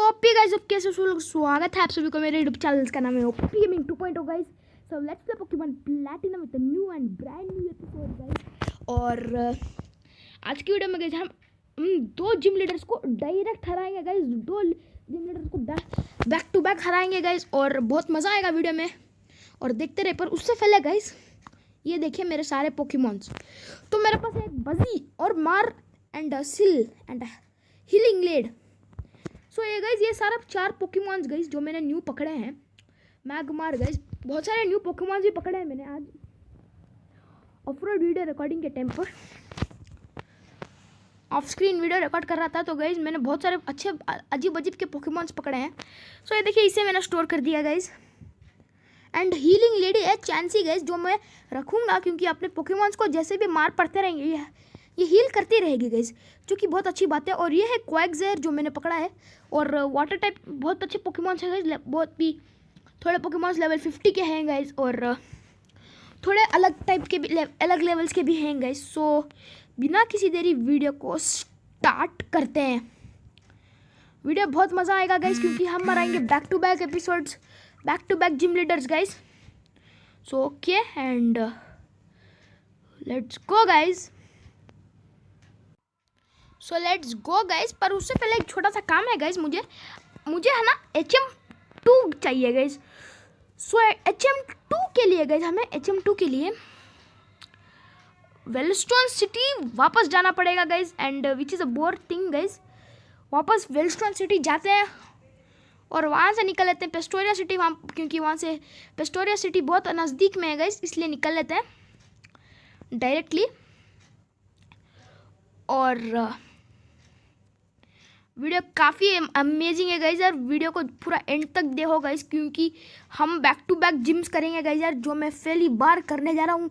OP guys, अब कैसे स्वागत है आप सभी को मेरे यूट्यूब चैनल का नाम है OP gaming 2.0 guys. So let's play Pokemon platinum with a new and brand new episode guys. और आज की वीडियो में गाइस हम दो जिम लीडर्स को डायरेक्ट हराएंगे गाइस। दो जिम लीडर्स को बैक टू बैक हराएंगे गाइस और बहुत मज़ा आएगा वीडियो में और देखते रहे। पर उससे पहले गाइस ये देखिए मेरे सारे पोकेमॉन्स। तो मेरे पास एक बजी और मार एंड सिल एंड हीलिंग लेड। सो ये गाइज ये सारा 4 पोकेमॉन्स गाइज जो मैंने न्यू पकड़े हैं। मैगमार गाइज बहुत सारे न्यू पोकेमॉन्स भी पकड़े हैं मैंने आज ऑफ-रोड वीडियो रिकॉर्डिंग के टाइम पर। ऑफ स्क्रीन वीडियो रिकॉर्ड कर रहा था तो गाइज मैंने बहुत सारे अच्छे अजीब अजीब के पोकेमॉन्स पकड़े हैं। सो ये देखिए इसे मैंने स्टोर कर दिया गाइज। एंड हीलिंग लेडी है चांसी गाइज जो मैं रखूँगा क्योंकि अपने पोकेमॉन्स को जैसे भी मार पड़ते रहेंगे ये हील करती रहेगी गाइज, जो कि बहुत अच्छी बात है। और ये है क्वैगज़ेयर जो मैंने पकड़ा है। और वाटर टाइप बहुत अच्छे पोकेमॉन्स हैं गाइज। बहुत भी थोड़े पोकेमॉन्स लेवल 50 के हैं गाइज और थोड़े अलग टाइप के भी अलग लेवल्स के भी हैं गाइज। सो बिना किसी देरी वीडियो को स्टार्ट करते हैं। वीडियो बहुत मज़ा आएगा गाइज क्योंकि हम मराएंगे back to back episodes, back to back gym leaders guys. So okay and let's go guys. So let's go guys. पर उससे पहले एक छोटा सा काम है गाइज, मुझे है ना HM2 चाहिए गाइज। सो HM2 के लिए गाइज हमें HM2 के लिए वेलस्टोन सिटी वापस जाना पड़ेगा guys and which is a bore thing guys. वापस वेलस्टोन सिटी जाते हैं और वहाँ से निकल लेते हैं पेस्टोरिया सिटी, वहाँ क्योंकि वहाँ से पेस्टोरिया सिटी बहुत नज़दीक में है गाइज, इसलिए निकल लेते हैं डायरेक्टली। और वीडियो काफ़ी अमेजिंग है गाइज यार, वीडियो को पूरा एंड तक देखो गाइज क्योंकि हम बैक टू बैक जिम्स करेंगे गाइज यार, जो मैं पहली बार करने जा रहा हूँ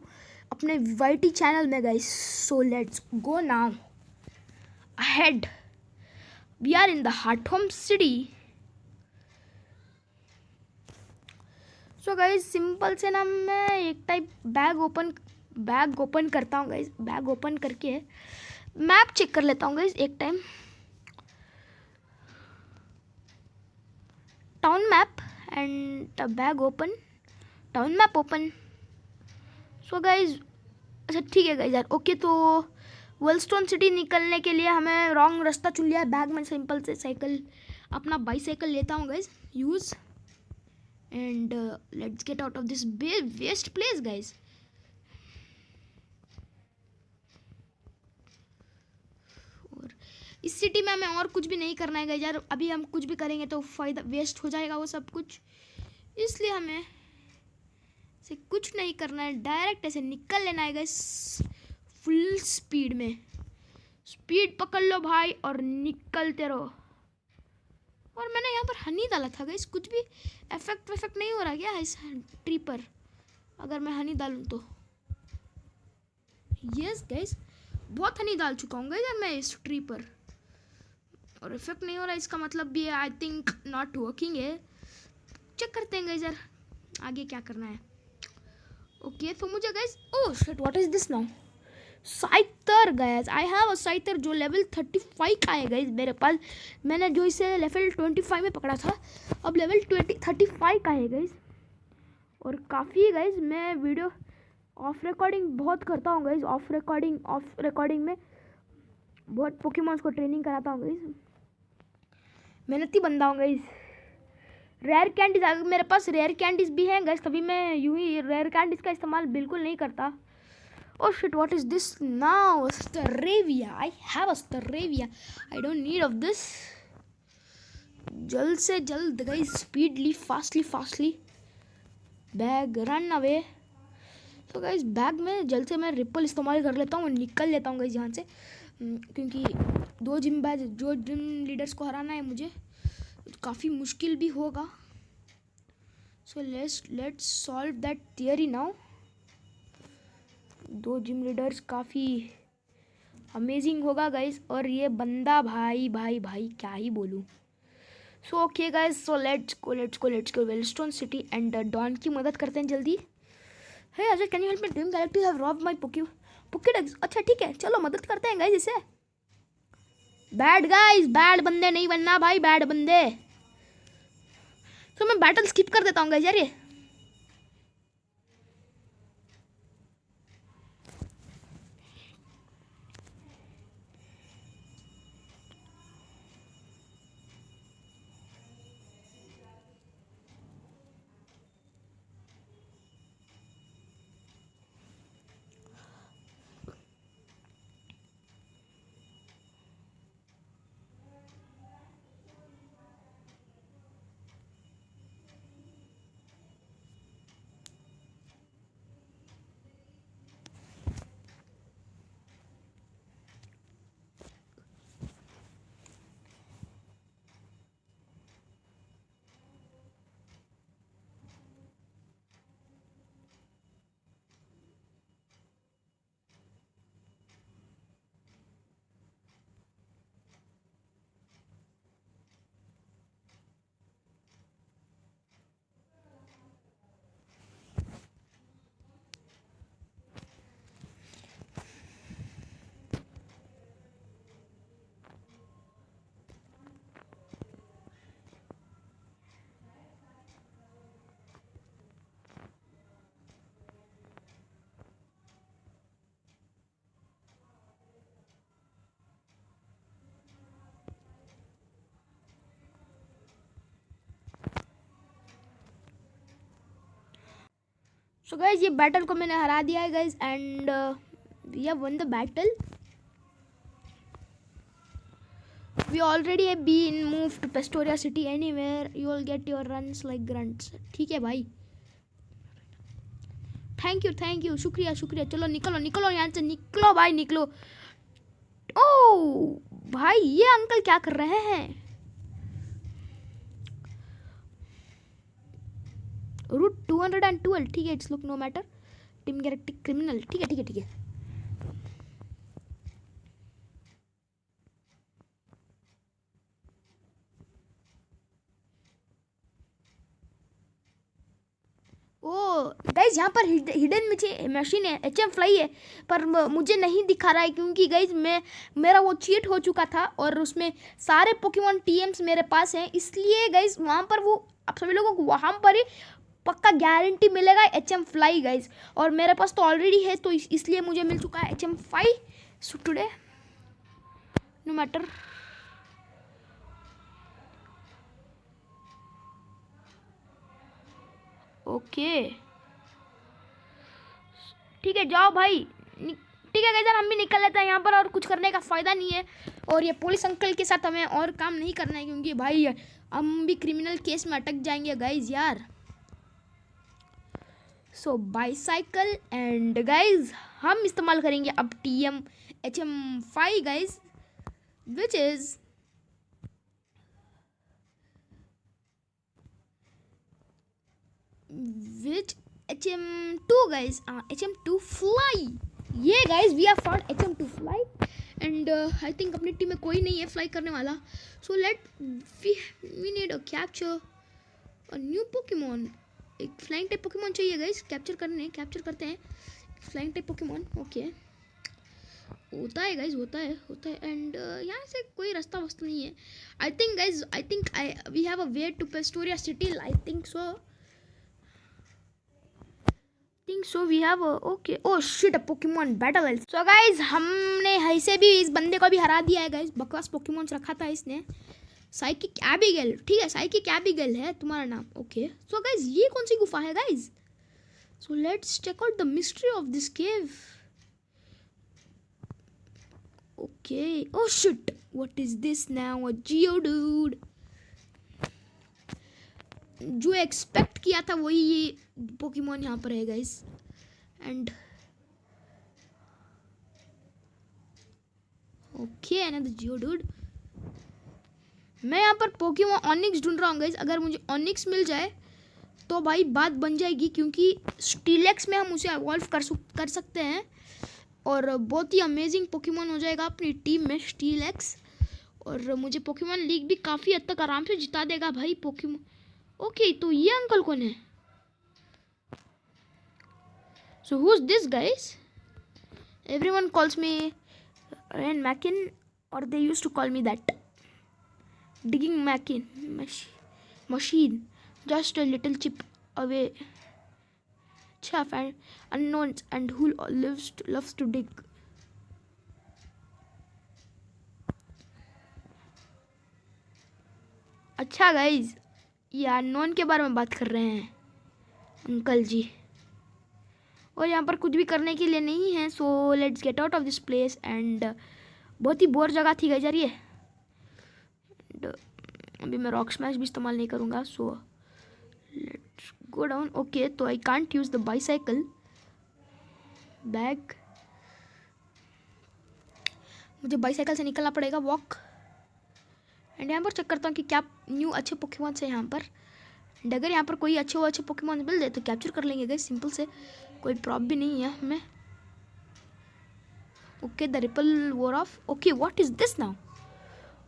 अपने YT चैनल में guys. So let's go now ahead. We are in the Hearthome city. So guys simple से ना मैं एक टाइप बैग ओपन करता हूँ गाइज। बैग ओपन करके मैप चेक कर लेता हूँ गाइज एक time. Town map and bag open, town map open. So guys अच्छा ठीक है गाइज यार ओके। तो वेलस्टोन सिटी निकलने के लिए हमें रॉन्ग रास्ता चुन लिया है। बैग में सिंपल से साइकिल अपना बाईसाइकिल लेता हूँ guys use and let's get out of this waste place guys. इस सिटी में हमें और कुछ भी नहीं करना है गाइस यार। अभी हम कुछ भी करेंगे तो फ़ायदा वेस्ट हो जाएगा वो सब कुछ, इसलिए हमें से कुछ नहीं करना है, डायरेक्ट ऐसे निकल लेना है गाइस फुल स्पीड में। स्पीड पकड़ लो भाई और निकलते रहो। और मैंने यहाँ पर हनी डाला था गाइस, कुछ भी इफेक्ट नहीं हो रहा क्या इस ट्री पर अगर मैं हनी डालूँ तो? यस गाइस बहुत हनी डाल चुका हूँ गाइस मैं इस ट्री पर और इफेक्ट नहीं हो रहा, इसका मतलब भी है आई थिंक नॉट वर्किंग है। चेक करते हैं गाइस यार आगे क्या करना है। ओके तो मुझे guys oh shit what is this now? Scyther guys, I have a Scyther जो लेवल 35 का है गाइस मेरे पास। मैंने जो इसे लेवल 25 में पकड़ा था अब लेवल 35 का है गाइस। और काफ़ी गाइस मैं वीडियो ऑफ रिकॉर्डिंग बहुत करता हूँ गाइस। ऑफ रिकॉर्डिंग में बहुत पोकेमॉन्स को ट्रेनिंग कराता हूँ गाइस। मेहनती बंदा हूँ गाइस। रेयर कैंडीज मेरे पास रेयर कैंडीज भी हैं गाइस, तभी मैं यूं ही रेयर कैंडीज का इस्तेमाल बिल्कुल नहीं करता। Oh shit what is this now? Staravia, I have a Staravia, I don't need off this. जल्द से जल्द guys speedly fastly bag run away. तो गाइस बैग में जल्द से मैं रिपल इस्तेमाल कर लेता हूँ और निकल लेता हूँ गाइस यहाँ से क्योंकि दो जिम लीडर्स को हराना है मुझे, काफ़ी मुश्किल भी होगा। So let's solve that theory now. दो जिम लीडर्स काफ़ी अमेजिंग होगा गाइस और ये बंदा भाई क्या ही बोलूँ। So okay guys so let's go Veilstone city and Dawn की मदद करते हैं जल्दी। Hey Ajay can you help me? Dream galaxy have robbed my Pokedex. अच्छा ठीक है चलो मदद करते हैं गाइस इसे। बैड गाइस, बैड बंदे नहीं बनना भाई, बैड बंदे। तो मैं बैटल स्किप कर देता हूँ गाइस यार ये। सो गाइज ये बैटल को मैंने हरा दिया है guys and we have won the battle. We already have been moved to Pastoria city, anywhere you will get your runs like grunts. ठीक है भाई, थैंक यू, शुक्रिया शुक्रिया। चलो निकलो निकलो यहाँ से, निकलो भाई निकलो। ओ भाई ये अंकल क्या कर रहे हैं? रूट 212, ठीक है, it's look no matter. Team galactic criminal, ठीक है ठीक है ठीक है। ओ गाइज यहाँ पर हिडन मशीन है, एचएम फ्लाई है, पर मुझे नहीं दिखा रहा है क्योंकि गाइज मेरा वो चीट हो चुका था और उसमें सारे पोकेमॉन टीएम्स मेरे पास हैं, इसलिए गाइज वहाँ पर वो आप सभी लोगों को वहाँ पर ही पक्का गारंटी मिलेगा एचएम फ्लाई गाइज। और मेरे पास तो ऑलरेडी है, तो इसलिए मुझे मिल चुका है HM fly. So today no matter. Okay ठीक है, जाओ भाई। ठीक है गाइस, हम भी निकल लेते हैं यहाँ पर, और कुछ करने का फ़ायदा नहीं है। और ये पुलिस अंकल के साथ हमें और काम नहीं करना है क्योंकि भाई हम भी क्रिमिनल केस में अटक जाएंगे गाइस यार। सो बाईसाइकिल एंड गाइज हम इस्तेमाल करेंगे अब TM HM5 guys, which is HM2 guys, HM2 fly. ये guys we are for HM2 fly and I think अपनी टीम में कोई नहीं है फ्लाई करने वाला। So we need a capture a new Pokemon. एक फ्लाइंग टाइप पोकेमॉन चाहिए गाइस, कैप्चर करते हैं फ्लाइंग टाइप पोकेमॉन। ओके होता है गाइस, होता है एंड यहाँ से कोई रास्ता वस्ता नहीं है। I think we have a way to Pastoria city, I think so we have okay. Oh shit, Pokemon battle. So guys हमने ऐसे भी इस बंदे को भी हरा दिया है गाइस, बकवास पोकेमॉन रखा था इसने। साइकिक एबिगेल, ठीक है, साइकिक एबिगेल है तुम्हारा नाम। ओके सो गाइज ये कौन सी गुफा है guys? So let's check out the mystery of this cave. Okay oh shit, what is this now? A Geodude. जो एक्सपेक्ट किया था वही ये पोकेमॉन यहाँ पर है गाइज एंड ओके अनदर जियोडूड। मैं यहाँ पर पोकेमॉन ऑनिक्स ढूंढ रहा हूँ गाइज, अगर मुझे ऑनिक्स मिल जाए तो भाई बात बन जाएगी क्योंकि स्टीलेक्स में हम उसे एवॉल्व कर सकते हैं और बहुत ही अमेजिंग पोकेमॉन हो जाएगा अपनी टीम में स्टीलेक्स। और मुझे पोकेमॉन लीग भी काफ़ी हद तक आराम से जिता देगा भाई पोकेमॉन। ओके तो ये अंकल कौन है? So who is this guys? Everyone calls me Ren Mackin और they used to call me that. Digging Mackin machine. Just a little chip away. Chaff and unknowns and who loves to dig. अच्छा guys, ये unknown के बारे में बात कर रहे हैं अंकल जी, और यहाँ पर कुछ भी करने के लिए नहीं है. So let's get out of this place. And बहुत ही बोर जगह थी गाइज यार ये. अभी मैं रॉक स्मैश भी इस्तेमाल नहीं करूँगा. So let's go down. Okay, तो I can't use the bicycle bag. मुझे बाईसाइकिल से निकलना पड़ेगा वॉक. एंड यहाँ पर चेक करता हूँ कि क्या न्यू अच्छे पोकेमॉन्स हैं यहाँ पर. एंड अगर यहाँ पर कोई अच्छे पोकेमॉन्स मिल जाए तो कैप्चर कर लेंगे गाइस. सिंपल से, कोई प्रॉब्लम भी नहीं है हमें. ओके, द रिपल वोर of. Okay, what is this now?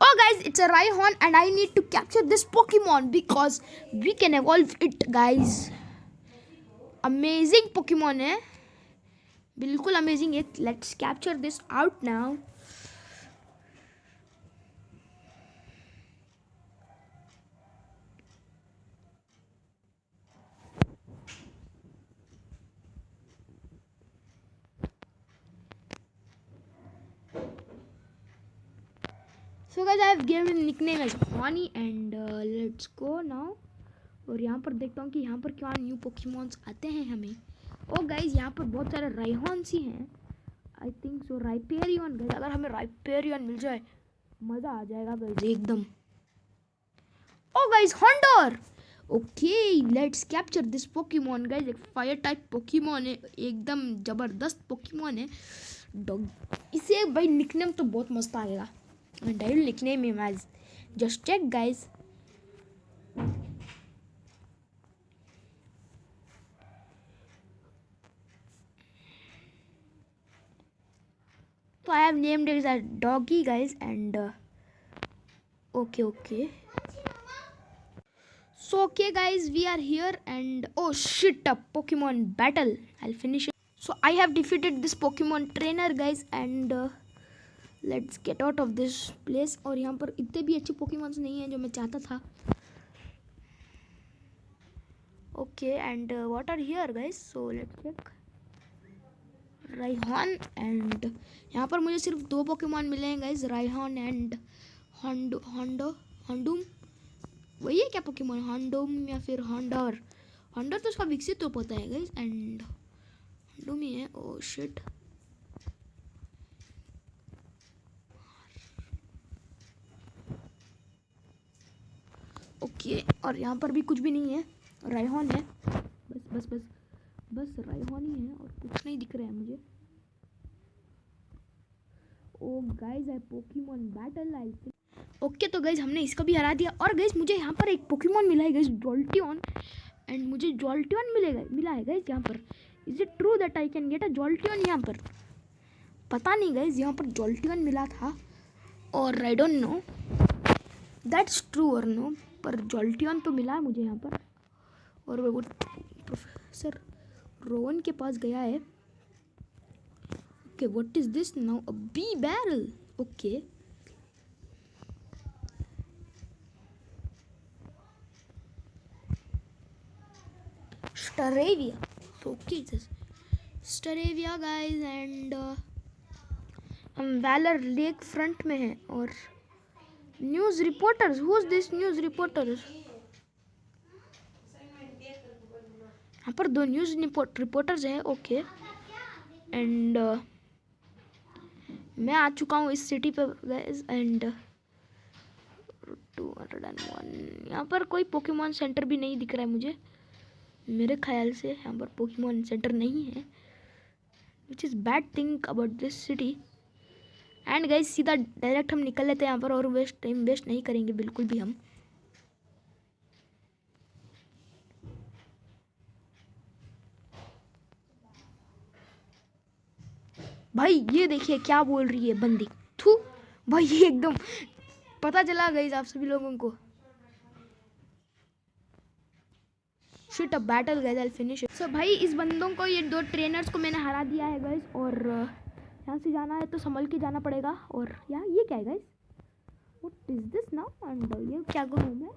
Oh guys, it's a Rhyhorn and I need to capture this Pokemon because we can evolve it guys. Amazing Pokemon है, बिल्कुल amazing है. Let's capture this out now. So guys, I have given him nickname as Honey and let's go now. और यहाँ पर देखता हूँ कि यहाँ पर क्या न्यू पोकेमॉन्स आते हैं हमें. ओ गाइज, यहाँ पर बहुत सारे राइहॉन्स ही हैं. आई थिंक सो राइपेरियन गाइज. अगर हमें राइपेरियन मिल जाए मज़ा आ जाएगा गाइज एकदम. Oh guys, Houndour. Okay, let's capture this Pokemon guys. एक फायर टाइप पोकेमॉन है, एकदम ज़बरदस्त पोकेमॉन है. डॉग, इसे भाई निकनेम तो बहुत मस्त आएगा. And I will nickname him as Just Check guys. So I have named it as Doggy guys. And okay. So okay guys, we are here and oh shit, a Pokemon battle. I'll finish it. So I have defeated this Pokemon trainer guys and let's get out of this place. और यहाँ पर इतने भी अच्छे Pokémons नहीं हैं जो मैं चाहता था. Okay, and what are here guys? So let's check. Rhyhorn. And यहाँ पर मुझे सिर्फ 2 पोकेमॉन मिले हैं गाइस, राइहॉन एंड हॉन्डूम. वही है क्या पोकेमॉन? हॉन्डूम या फिर हॉन्डोर. हॉन्डोर तो उसका विकसित रूप होता है गाइस, एंड हॉन्डूम ही है. Oh shit. ओके, और यहाँ पर भी कुछ भी नहीं है, राइहॉन है. बस राइहॉन ही है और कुछ नहीं दिख रहा है मुझे. Oh guys, I Pokemon battle I think. Okay, तो गाइज हमने इसको भी हरा दिया. और गाइज मुझे यहाँ पर एक पोकेमॉन मिला है गाइज, जॉल्टियन. एंड मुझे जॉल्टियन मिला है गाइज यहाँ पर. Is it true that I can get a Jolteon यहाँ पर? पता नहीं गाइज, यहाँ पर जॉल्टियन मिला था और I don't know that's true और नो, पर जॉल्टियन तो मिला है मुझे यहाँ पर. और वो प्रोफेसर रोवन के पास गया है. Okay, what is this now? A Bibarel. Okay, Staravia. Okay, Staravia guys. And हम वैलर लेक फ्रंट में हैं. और news reporters, who is this news reporters? यहाँ पर 2 न्यूज़ रिपोर्टर्स हैं. ओके, एंड मैं आ चुका हूँ इस सिटी पे गाइस. एंड 201. यहाँ पर कोई पोकेमॉन सेंटर भी नहीं दिख रहा है मुझे. मेरे ख्याल से यहाँ पर पोकेमॉन सेंटर नहीं है, which is bad thing about this city. And guys, सीधा डायरेक्ट हम निकल लेते हैं यहाँ पर और टाइम वेस्ट नहीं करेंगे बिल्कुल भी हम. भाई ये देखिए क्या बोल रही है बंदी. थू भाई, ये एकदम पता चला गाइस आप सभी लोगों को. Shit, a battle guys, I finish it. So भाई, इस बंदों को, ये 2 ट्रेनर्स को मैंने हरा दिया है गाइस. और यहाँ से जाना है तो संभल के जाना पड़ेगा. और यार ये क्या है guys? What is this now? And ये क्या कहूँ मैं?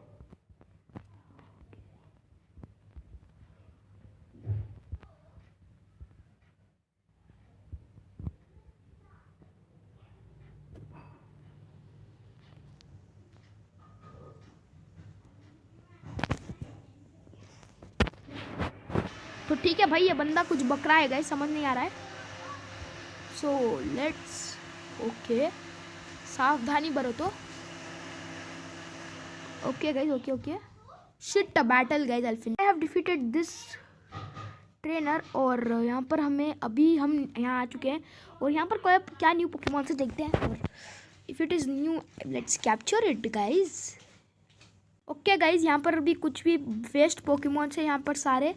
ठीक है भाई, ये बंदा कुछ बक रहा है गाइस, समझ नहीं आ रहा है। सो लेट्स ओके, सावधानी बरतो। Okay guys, okay okay. Shit battle guys, I have defeated this trainer. और यहाँ पर हमें अभी हम यहाँ आ चुके हैं और यहाँ पर कोई क्या न्यू पोकेमॉन से देखते हैं। और if it is new let's capture it guys. Okay guys, यहाँ पर भी कुछ भी वेस्ट पोकेमॉन है यहाँ पर सारे।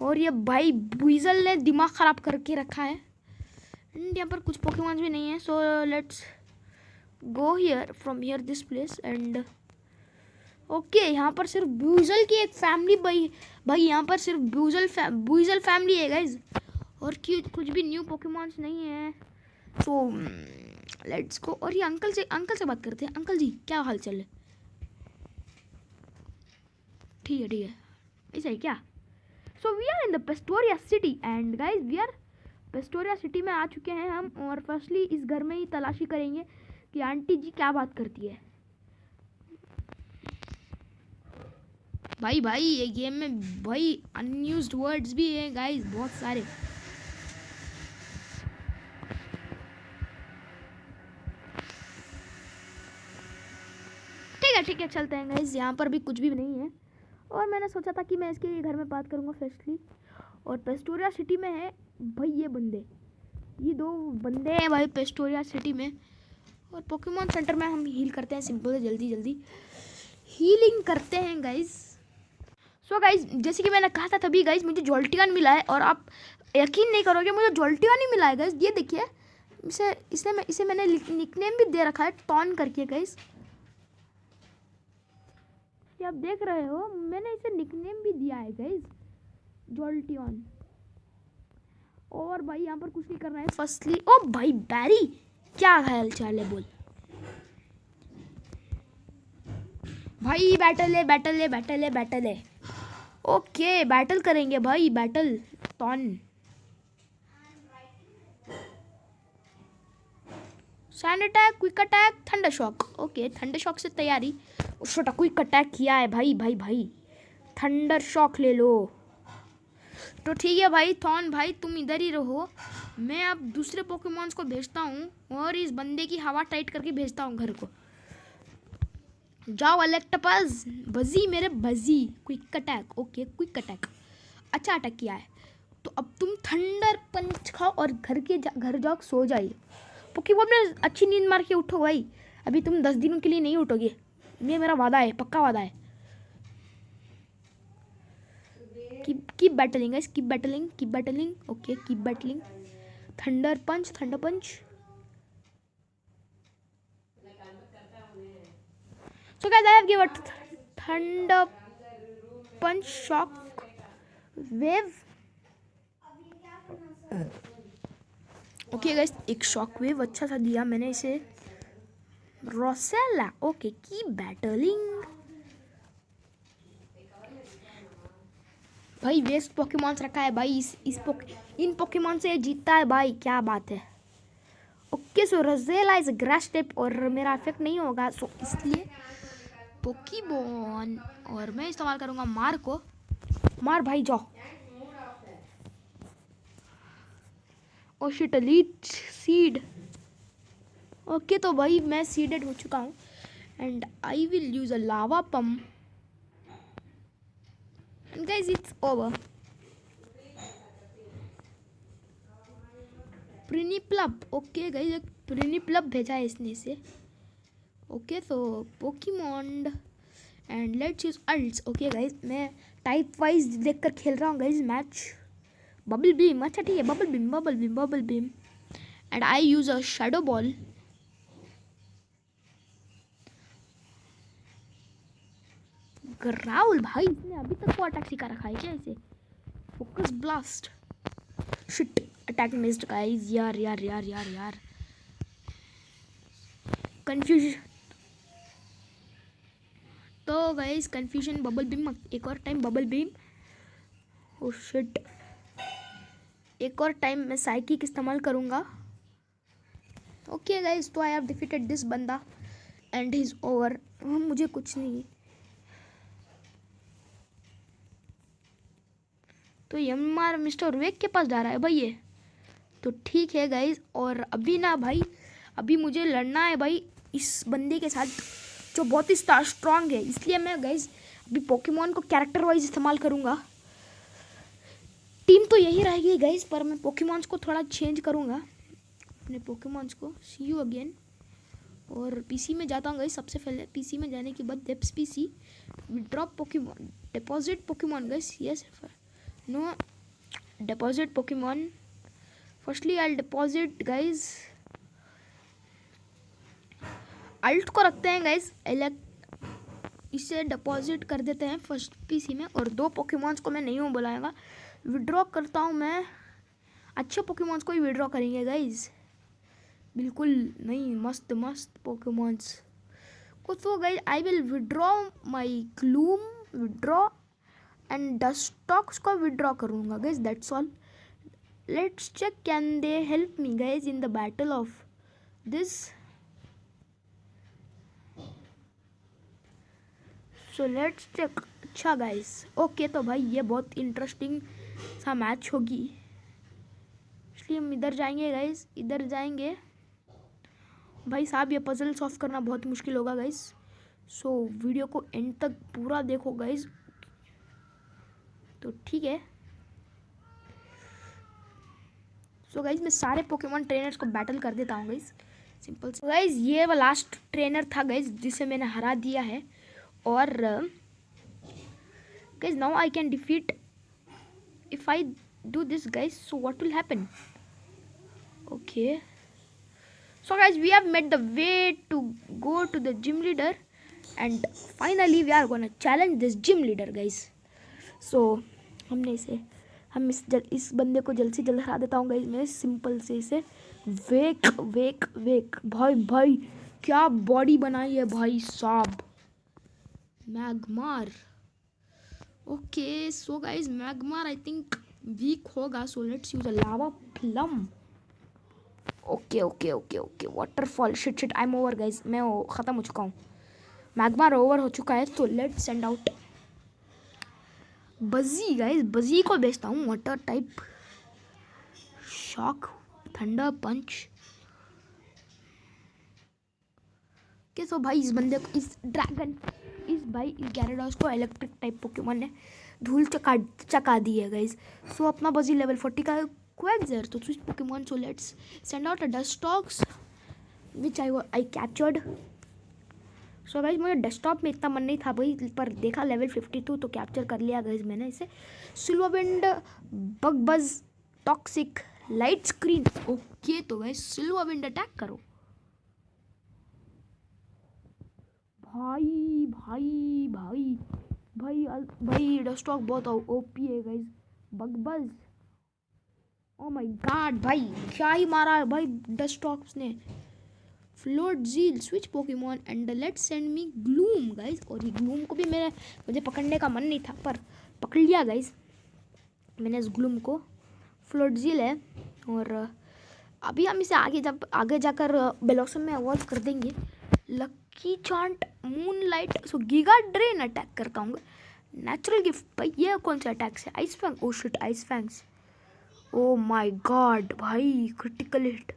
और ये भाई बुइजल ने दिमाग ख़राब करके रखा है। एंड यहाँ पर कुछ पोकेमॉन भी नहीं है। So let's go here from here this place. And okay, यहाँ पर सिर्फ ब्यूजल की एक फैमिली भाई यहाँ पर सिर्फ ब्यूजल फैमिली है गाइज। और कुछ भी न्यू पोकेमॉन्स नहीं है। सो लेट्स गो। और ये अंकल से बात करते हैं। अंकल जी, क्या हाल चाल है? ठीक है, ऐसा है क्या? So we are in the Pastoria city and guys we are Pastoria city में आ चुके हैं हम। और फर्स्टली इस घर में ही तलाशी करेंगे कि आंटी जी क्या बात करती है। भाई ये गेम में भाई अनयूज्ड वर्ड्स भी हैं गाइस, बहुत सारे। ठीक है चलते हैं गाइस। यहाँ पर भी कुछ भी नहीं है। और मैंने सोचा था कि मैं इसके घर में बात करूँगा फर्स्टली। और पेस्टोरिया सिटी में है भाई ये दो बंदे हैं भाई पेस्टोरिया सिटी में। और पोकेमॉन सेंटर में हम हील करते हैं, सिंपल है, जल्दी हीलिंग करते हैं गाइज। सो गाइज, जैसे कि मैंने कहा था तभी गाइज मुझे जोल्टियन मिला है। और आप यकीन नहीं करोगे, मुझे जोल्टियन ही मिला है गाइज। ये देखिए, इसे मैंने निकनेम भी दे रखा है, टॉन करके गाइज। ये आप देख रहे हो, मैंने इसे निकनेम भी दिया है गाइज, जोल्टियन। और भाई यहाँ पर कुछ नहीं कर रहा है फर्स्टली। ओ भाई बैरी, क्या हाल चाल है बोल भाई। बैटल है। ओके बैटल करेंगे भाई, बैटल टॉन। Sand attack, quick attack, thunder shock. Okay thunder shock से तैयारी। छोटा क्विक अटैक किया है भाई। थंडर शॉक ले लो। तो ठीक है भाई थॉन भाई, तुम इधर ही रहो। मैं अब दूसरे पोकेमॉन्स को भेजता हूँ और इस बंदे की हवा टाइट करके भेजता हूँ घर को। जाओ इलेक्ट्रोपल्स, बजी मेरे बजी। Quick attack, okay quick attack, अच्छा अटैक किया है। तो अब तुम थंडर पंच खाओ और घर जाओ, सो जाइए। पोकेमॉन में अच्छी नींद मार के उठो भाई। अभी तुम 10 दिनों के लिए नहीं उठोगे, ये मेरा वादा है, पक्का वादा है। Keep battling guys, keep battling. Okay keep battling. Thunder punch. So guys, I have given thunder punch, shock wave. Okay guys, एक शॉक वेव अच्छा सा दिया मैंने इसे। Roselia, okay keep battling. भाई वेस्ट पोकेमॉन्स रखा है भाई, इन पोकेमॉन से जीतता है भाई, क्या बात है। Okay so Rosella is grass type और मेरा इफेक्ट नहीं होगा, सो इसलिए पोकेमॉन और मैं इस्तेमाल करूंगा मार को। मार भाई जाओ। Oh shit, leech seed. Okay तो भाई मैं सीडेड हो चुका हूँ and I will use a lava pump and guys it's over. Prinplup, okay guys एक प्रिनिप्लब भेजा है इसने से। ओके तो Pokemon and let's use alts. Okay guys, मैं टाइप वाइज देखकर खेल रहा हूँ गाइस मैच। बबल बीम, अच्छा ठीक है, bubble beam and I use a shadow ball. Growl भाई, इसने अभी तक वो अटैक सिखा रखा है क्या इसे? Focus blast, shit attack missed guys. यार कंफ्यूजन। तो गाइस कंफ्यूजन, बबल बीम, एक और time bubble beam. Oh shit, एक और टाइम मैं साइकिक इस्तेमाल करूँगा। ओके गाइस, तो आई हैव डिफीटेड दिस बंदा एंड ही इज ओवर। मुझे कुछ नहीं। तो यमआर मिस्टर वेक के पास जा रहा है भाई ये। तो ठीक है गाइज, और अभी ना भाई, अभी मुझे लड़ना है भाई इस बंदे के साथ जो बहुत ही स्ट्रांग है। इसलिए मैं गाइज अभी पोकेमॉन को कैरेक्टर वाइज इस्तेमाल करूँगा। टीम तो यही रहेगी गाइज, पर मैं पोकेमॉन्स को थोड़ा चेंज करूँगा अपने पोकेमॉन्स को। सी यू अगेन। और पीसी में जाता हूँ गाइज। सबसे पहले पीसी में जाने के बाद डेप्स PC withdraw Pokemon deposit Pokemon guys. Yes no deposit Pokemon. Firstly I deposit guys, alt को रखते हैं गाइज, इसे डिपॉजिट कर देते हैं फर्स्ट पीसी में। और 2 पोकेमॉन्स को मैं नहीं हूँ बुलाएगा, विड्रॉ करता हूँ मैं। अच्छे पोकेमॉन्स को ही विड्रॉ करेंगे गाइज, बिल्कुल नहीं मस्त मस्त पोकेमॉन्स को। तो guys I will withdraw my Gloom, withdraw and Dustox को विड्रॉ करूँगा guys, that's all. Let's check can they help me guys in the battle of this. So let's check. अच्छा गाइज, ओके तो भाई ये बहुत interesting सा match होगी, इसलिए हम इधर जाएंगे गाइज, इधर जाएंगे भाई साहब। ये पजल सॉल्व करना बहुत मुश्किल होगा गाइज, सो वीडियो को एंड तक पूरा देखो गाइज। तो ठीक है, सो गाइज मैं सारे पोकेमॉन ट्रेनर्स को बैटल कर देता हूँ गाइज, सिंपल। सो गाइज ये वाला लास्ट ट्रेनर था गाइज जिसे मैंने हरा दिया है। और guys now I can defeat if I do this guys, so what will happen. Okay, so guys we have made the way to go to the gym leader and finally we are gonna challenge this gym leader guys. so इस बंदे को जल्द से जल्द हरा देता हूँ guys मैं, सिंपल से इसे। वेक वेक वेक भाई भाई क्या बॉडी बनाई है भाई साहब, Magmar. Okay so guys Magmar I think weak होगा, so let's use a lava plume. Okay okay okay okay waterfall, shit shit I am over guys, मैं ख़त्म हो चुका हूँ, मैगमार ओवर हो चुका है। तो लेट्स सेंड आउट बजी गाइज, बजी को भेजता हूँ वाटर टाइप, शॉक, थंडर पंच। कैसे भाई इस बंदे को, इस गैराडोस को इलेक्ट्रिक टाइप पोकेमॉन ने धूल चका दी है गाइज। सो अपना बजी लेवल 40 का Quagsire, तो switch Pokemon. So let's send out a Dustox which I captured. So guys मुझे डेस्कटॉप में इतना मन नहीं था भाई, पर देखा लेवल 52 तो कैप्चर कर लिया गाइज मैंने इसे। सिल्वरविंड, बग बज, टॉक्सिक, लाइट स्क्रीन। ओके तो गाइज सिल्वरविंड अटैक करो भाई भाई भाई भाई भाई डेस्कटॉप बहुत ओपी है गाइज। बग बज, ओ माय गॉड भाई क्या ही मारा है भाई डेस्कटॉप्स ने। Floatzel, switch Pokemon and let's send me Gloom guys. और ये ग्लूम को भी मुझे पकड़ने का मन नहीं था, पर पकड़ लिया गाइज मैंने इस ग्लूम को। फ्लोट जील है, और अभी हम इसे आगे जाकर बेलोसम में अवॉल्व कर देंगे। Lucky chant, moonlight. So giga drain attack करता हूँ, नेचुरल गिफ्ट भाई। ये कौन सा अटैक है, ice fang. Oh shit ice fangs, oh my god भाई क्रिटिकल हिट।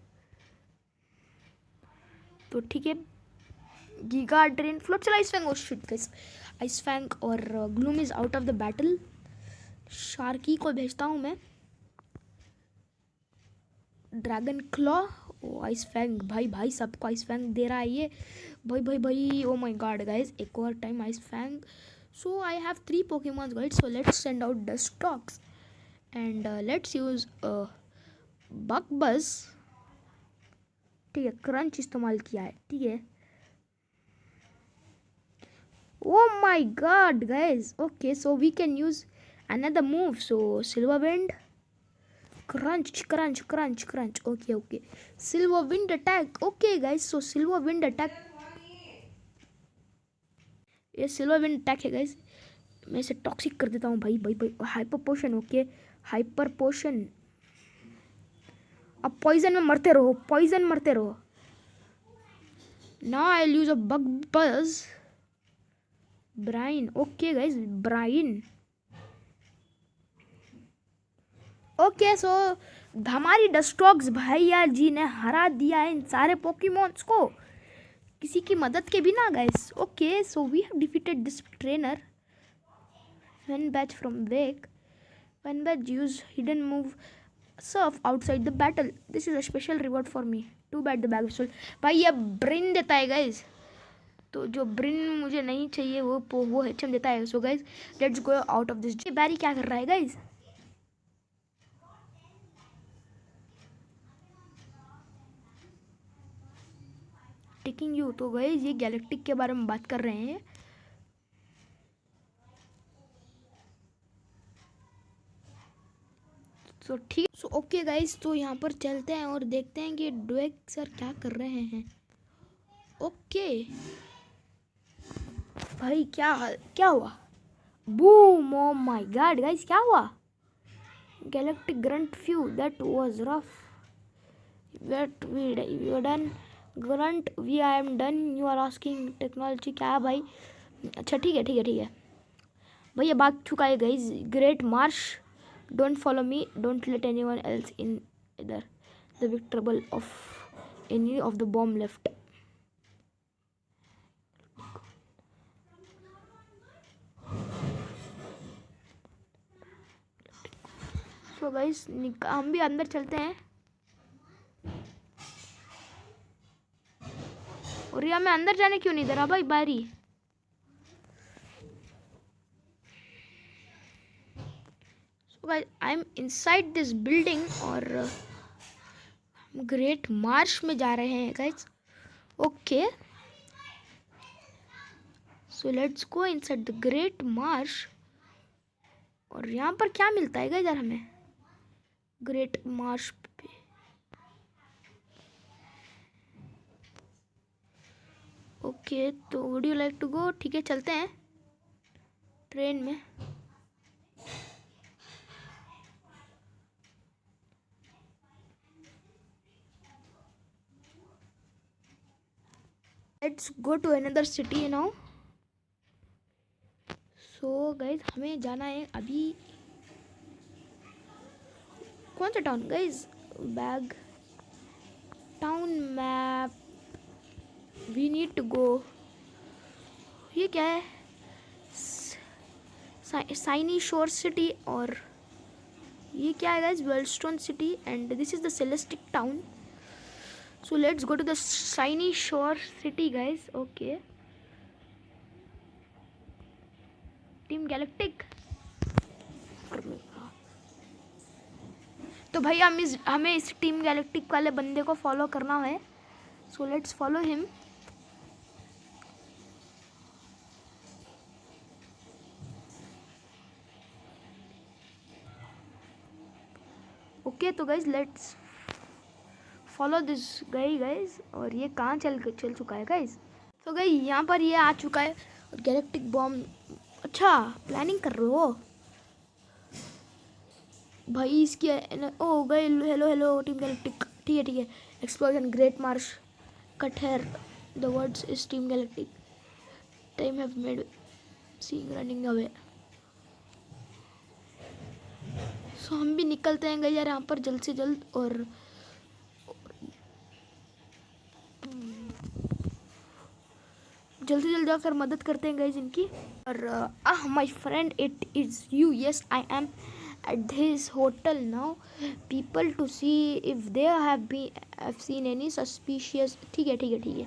तो ठीक है, गीगा ड्रेन, फ्लोट, चला ice fang. Oh shit guys ice fang, और Gloom is out of the battle. Sharky को भेजता हूँ मैं, dragon claw. Oh ice fang भाई भाई सबको आइस फैंग दे रहा है ये भाई भाई भाई। ओ माय गॉड गाइस एक और time ice fang. So I have 3 Pokemons guys, so let's send out Dustox and let's use bug buzz. ठीक है, क्रंच इस्तेमाल किया है, ठीक है। Oh my god guys, okay so we can use another move. So silver wind, crunch crunch crunch crunch. Okay okay, silver wind attack. Okay guys, so silver wind attack, ये silver wind attack है guys. मैं इसे toxic कर देता हूँ भाई भाई भाई। Hyper potion, okay hyper potion. अब पॉइजन में मरते रहो, पॉइजन मरते रहो। Now I use a bug buzz, brine. Okay guys brine, okay so हमारी डस्टॉक्स भैया जी ने हरा दिया है इन सारे पोकेमॉन्स को किसी की मदद के बिना guys. Okay so we have defeated this trainer. When batch from Wake, when batch use hidden move surf outside the battle. This is a special reward for me. Too bad the bag is full. भाई ये Brin देता है guys. तो जो Brin मुझे नहीं चाहिए वो HM देता है. So guys let's go out of this. Barry क्या कर रहा है गाइज? Taking you. तो गाइज ये गैलेक्टिक के बारे में बात कर रहे हैं. तो ठीक. सो ओके गाइज तो यहाँ पर चलते हैं और देखते हैं कि ड्वेक सर क्या कर रहे हैं. ओके भाई क्या हुआ? Boom. O my God guys क्या हुआ? Galactic grunt few. That was rough. What we are done. Grunt we I am done. You are asking technology क्या है भाई? अच्छा ठीक है भैया भाग चुका है guys. Great Marsh. Don't follow me. Don't let anyone else in इधर. The big trouble of any of the bomb left. So guys हम भी अंदर चलते हैं. और यहाँ मैं अंदर जाने क्यों नहीं दे रहा भाई बारी? So guys I am inside this building और ग्रेट मार्श में जा रहे हैं guys. Okay so let's go inside the great marsh. और यहाँ पर क्या मिलता है गाइस यार हमें ग्रेट मार्श पे? ओके तो would you like to go? ठीक है चलते हैं ट्रेन में. Let's go to another city now. So guys हमें जाना है अभी. कौन सा टाउन गाइज? बैग town map. We need to go. ये क्या है? साइनी शोर सिटी. और ये क्या है guys? Veilstone city. And this is the Celestic town. So let's go to the shiny shore city guys. Okay Team Galactic. तो भाई हमें इस टीम गैलेक्टिक वाले बंदे को फॉलो करना है. So let's follow him. Okay तो guys let's follow this guys. और ये कहाँ चल चुका है गाइज? तो गाइज यहाँ पर ये आ चुका है. और गैलेक्टिक बॉम्ब. अच्छा प्लानिंग कर रहे हो भाई इसकी? ओ गए. Hello team Galactic. ठीक है. Explosion Great Marsh cut here. The words is team Galactic. Time have made seeing running away. So हम भी निकलते हैं गाइज यार यहाँ पर जल्द से जल्द. और जल्दी जाकर मदद करते हैं गाइज इनकी. और my friend it is you. Yes I am at this hotel now. People to see if they have seen any suspicious. ठीक है.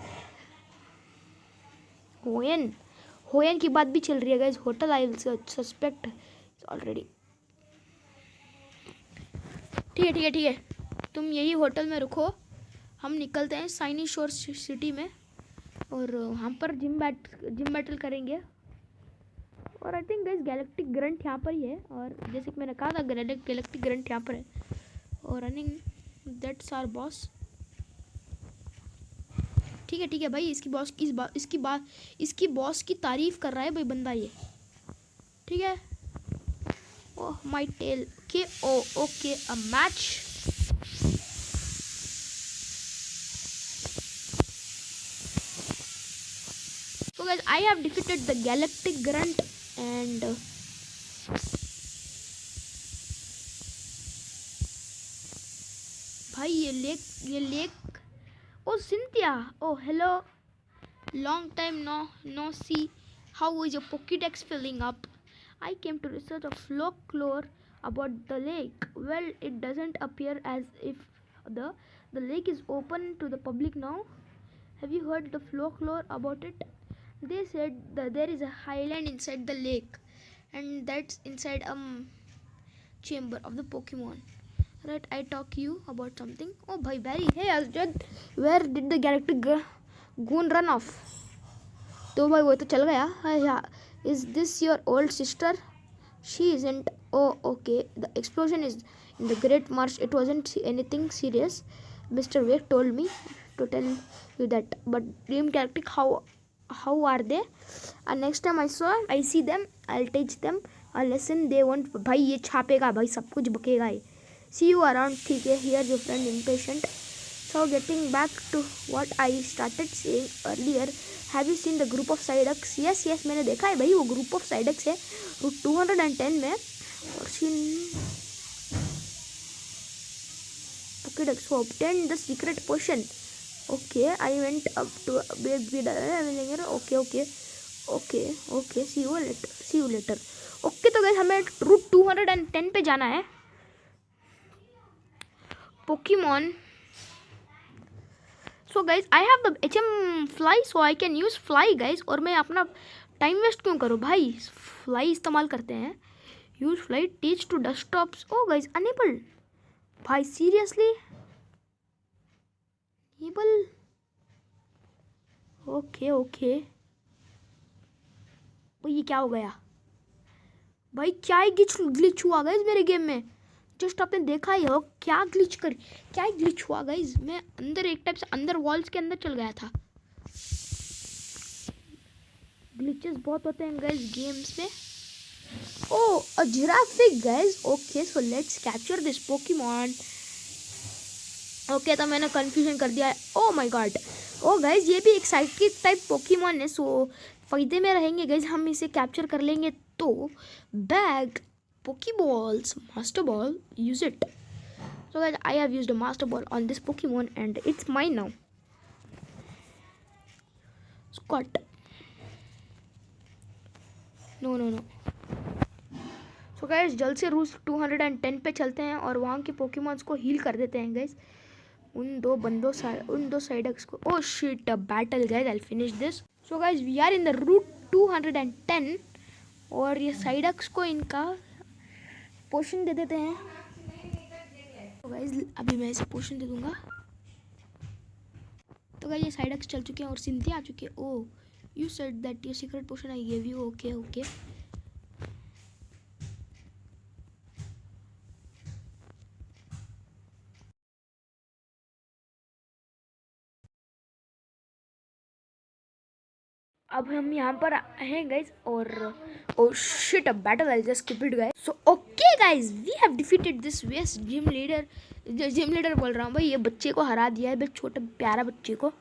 होयन की बात भी चल रही है guys. Hotel I will suspect already. ठीक है. तुम यही होटल में रुको. हम निकलते हैं साइनी शोर सिटी में. और वहाँ पर जिम बैटल करेंगे. और I think guys galactic grunt यहाँ पर ही है. और जैसे कि मैंने कहा था गैलेक्टिक ग्रंट यहाँ पर है. और रनिंग दैट्स आवर बॉस. ठीक है भाई. इसकी बॉस की तारीफ कर रहा है भाई बंदा ये. ठीक है. Oh my tail. Okay a match. So guys, I have defeated the Galactic Grunt and ये lake O Cynthia O hello long time no see how is your Pokédex filling up I came to research a folklore about the lake well it doesn't appear as if the lake is open to the public now have you heard the folklore about it they said that there is a highland inside the lake and that's inside chamber of the Pokemon right I talk you about something oh bhai Barry hey Asjad where did the character goon run off तो भाई वो तो चल गया is this your old sister she isn't oh okay the explosion is in the great marsh it wasn't anything serious Mr. Wake told me to tell you that but dream character how are they and next time I see them I'll teach them a lesson they won't भाई ये छापेगा भाई सब कुछ बकेगा ये see you around ठीक है here's your friend impatient so getting back to what I started saying earlier have you seen the group of Psyducks yes मैंने देखा है भाई वो group of Psyducks है Route 210 में और seen Pokédex who obtained the secret potion okay I went up to okay see you later okay तो guys हमें Route 210 पे जाना है Pokemon so guys I have the HM fly so I can use fly guys और मैं अपना time waste क्यों करूँ भाई fly इस्तेमाल करते हैं use fly teach to desktops oh guys unable भाई seriously enable okay ओ ये क्या हो गया भाई क्या ही ग्लिच हुआ गाइस मेरे गेम में जस्ट आपने देखा ही हो क्या ग्लिच हुआ गाइस मैं अंदर एक टाइप से अंदर वॉल्स के अंदर चल गया था ग्लिचेस बहुत होते हैं गाइस गेम्स में oh a Girafarig guys okay so let's capture this Pokemon okay तो मैंने कंफ्यूजन कर दिया है oh my god oh guys ये भी एक साइकिक टाइप पोकेमॉन है सो फायदे में रहेंगे गाइस हम इसे कैप्चर कर लेंगे तो bag Pokeballs, Master Ball, use it. So guys, I have used a Master Ball on this Pokemon and it's mine now. Scott. No. So guys, जल्द से रूट 210 पे चलते हैं और वहाँ के Pokemons को हील कर देते हैं guys. उन दो Psyducks को. Oh shit, a battle guys. I'll finish this. So guys, we are in the route 210 और ये Psyducks को इनका पोशन दे देते हैं तो गाइस अभी मैं इसे पोशन दे दूंगा तो गाइस ये Psyducks चल चुके हैं और सिंथिया आ चुकी है oh you said that your secret potion I give you okay अब हम यहाँ पर हैं गाइस और oh shit a battle I just skip it guys so okay guys we have defeated this west gym leader बोल रहा हूँ भाई ये बच्चे को हरा दिया है भाई छोटे प्यारा बच्चे को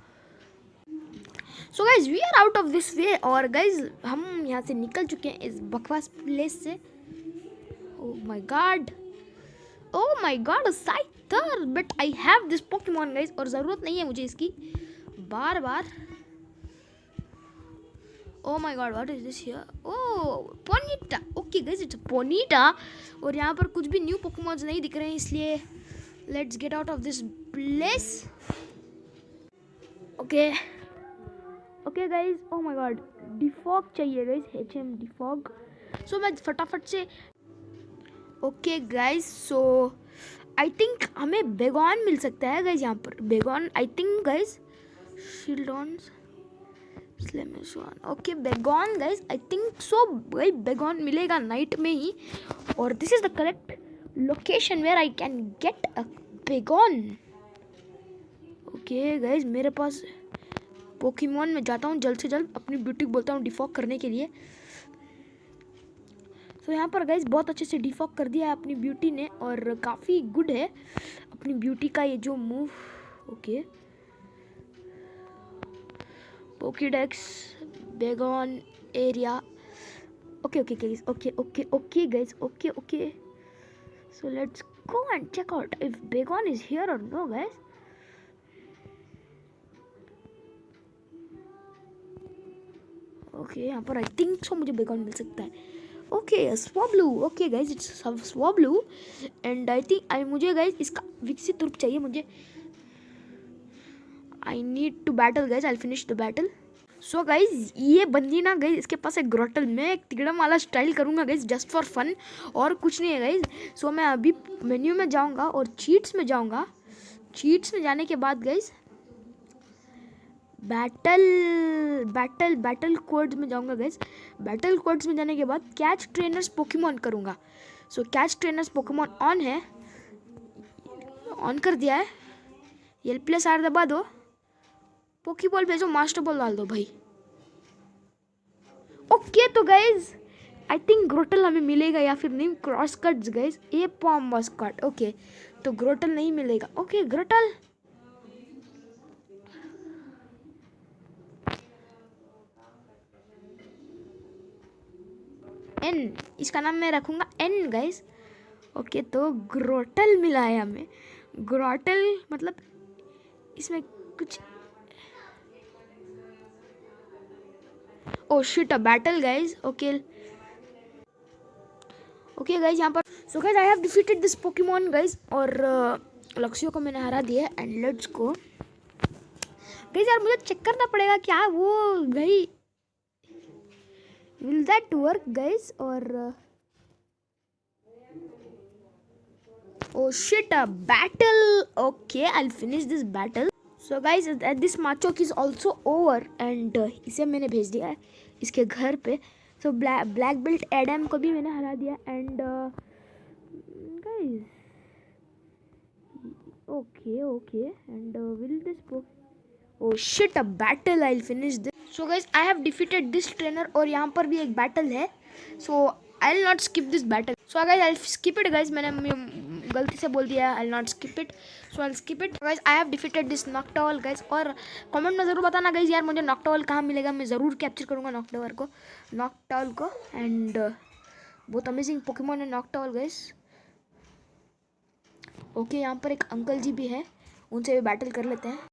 so guys we are out of this way और गाइस हम यहाँ से निकल चुके हैं इस बकवास प्लेस से ओ my God Scyther but I have this Pokemon guys और ज़रूरत नहीं है मुझे इसकी बार Oh my god, what is this here? Oh, Ponyta. Okay guys, it's a Ponyta. और यहाँ पर कुछ भी न्यू पोकेमॉन्स नहीं दिख रहे हैं इसलिए let's get out of this place. Okay guys, oh my god, Defog चाहिए guys, HM Defog. So मैं फटाफट से okay guys, so I think हमें बेगॉन मिल सकता है guys यहाँ पर Bagon I think guys Shieldons okay Bagon guys I think so भाई बेगॉन मिलेगा नाइट में ही और this is the correct location where I can get a Bagon okay guys मेरे पास पोकेमॉन में जाता हूँ जल्द से जल्द अपनी ब्यूटी बोलता हूँ डिफॉक करने के लिए तो यहाँ पर गाइज बहुत अच्छे से डिफॉक कर दिया है अपनी ब्यूटी ने और काफ़ी गुड है अपनी ब्यूटी का ये जो move okay Pokédex, Begon area. Okay guys. Okay. So let's go and check out if Bagon is here or no, guys. Okay यहाँ पर आई थिंक सो मुझे बेकॉन मिल सकता है. Okay Swablu. Okay guys it's Swablu and I think मुझे guys इसका विकसित रूप चाहिए मुझे. I need to battle guys. I finish the battle. So guys ये बंदी ना गाइज इसके पास एक ग्रोटल. मैं एक तिगड़म वाला स्टाइल करूँगा गाइज जस्ट फॉर फन और कुछ नहीं है गाइज. सो मैं अभी मेन्यू में जाऊँगा और चीट्स में जाऊँगा. चीट्स में जाने के बाद गाइज बैटल कोड्स में जाऊंगा गाइज. बैटल कोड्स में जाने के बाद कैच ट्रेनर्स पोकेमॉन करूंगा. सो कैच ट्रेनर्स पोकेमॉन ऑन है. ऑन कर दिया है. L+R दबा दो. पोकेबॉल भेजो. मास्टर बॉल डाल दो भाई. ओके तो गाइज आई थिंक ग्रोटल हमें मिलेगा या फिर नहीं. Cross cuts guys. A palm was cut. Okay तो ग्रोटल नहीं मिलेगा. ओके ग्रोटल एन. इसका नाम मैं रखूँगा एन गाइस. ओके तो ग्रोटल मिला है हमें. ग्रोटल मतलब इसमें कुछ. ओ shit a battle guys. Okay okay guys यहाँ पर. सो guys I have defeated this Pokemon guys और लक्ष्यो को मैंने हरा दिया है. And let's go guys. यार मुझे चेक करना पड़ेगा क्या वो गई. Will that work guys or oh shit a battle. Okay I'll finish this battle. So guys this Machoke is also over and इसे मैंने भेज दिया है इसके घर पे. So ब्लैक बेल्ट एडम को भी मैंने हरा दिया. And guys okay and will this oh shit a battle. I'll finish this. So guys I have defeated this trainer और यहाँ पर भी एक बैटल है. So I'll not skip this battle. So guys I'll skip it guys. मैंने गलती से बोल दिया I'll not skip it. So I'll skip it. Guys I have defeated this Noctowl guys. और कमेंट में ज़रूर बताना guys यार मुझे Noctowl कहाँ मिलेगा. मैं ज़रूर कैप्चर करूँगा Noctowl को. एंड बहुत अमेजिंग पोकेमॉन है Noctowl guys. ओके यहाँ पर एक अंकल जी भी है. उनसे भी बैटल कर लेते हैं.